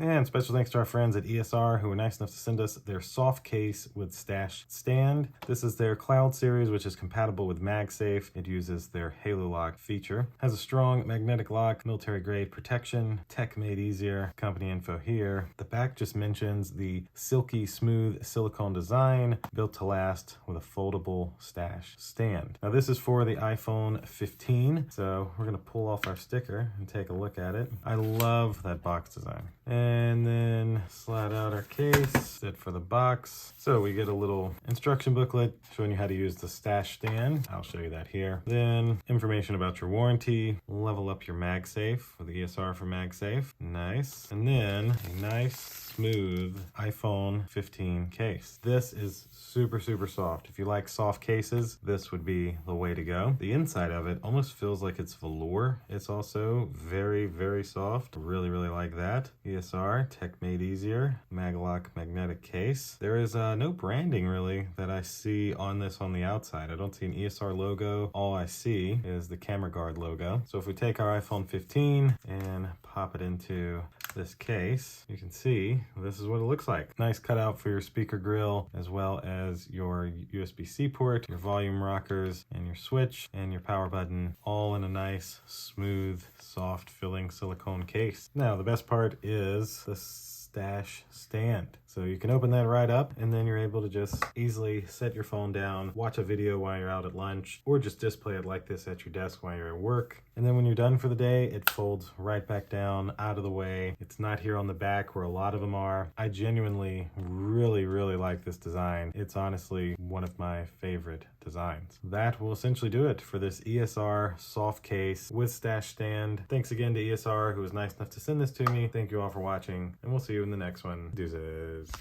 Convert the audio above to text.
And special thanks to our friends at ESR who were nice enough to send us their soft case with stash stand. This is their Cloud series, which is compatible with MagSafe. It uses their Halo Lock feature. Has a strong magnetic lock, military grade protection, tech made easier, company info here. The back just mentions the silky smooth silicone design, built to last with a foldable stash stand. Now this is for the iPhone 15, so we're gonna pull off our sticker and take a look at it. I love that box design. And then slide out our case, it for the box. So we get a little instruction booklet showing you how to use the stash stand. I'll show you that here. Then information about your warranty, level up your MagSafe with ESR for MagSafe. Nice. And then a nice smooth iPhone 15 case. This is super, super soft. If you like soft cases, this would be the way to go. The inside of it almost feels like it's velour. It's also very, very soft. Really, really like that. ESR, tech made easier, Maglock magnetic case. There is no branding really that I see on this on the outside. I don't see an ESR logo. All I see is the camera guard logo. So if we take our iPhone 15 and pop it into this case, you can see this is what it looks like. Nice cutout for your speaker grill, as well as your USB-C port, your volume rockers, and your switch, and your power button, all in a nice, smooth, soft filling silicone case. Now, the best part is the stash stand. So you can open that right up, and then you're able to just easily set your phone down, watch a video while you're out at lunch, or just display it like this at your desk while you're at work. And then when you're done for the day, it folds right back down, out of the way. It's not here on the back where a lot of them are. I genuinely really, really like this design. It's honestly one of my favorite designs. That will essentially do it for this ESR soft case with stash stand. Thanks again to ESR who was nice enough to send this to me. Thank you all for watching, and we'll see you in the next one. Deuces.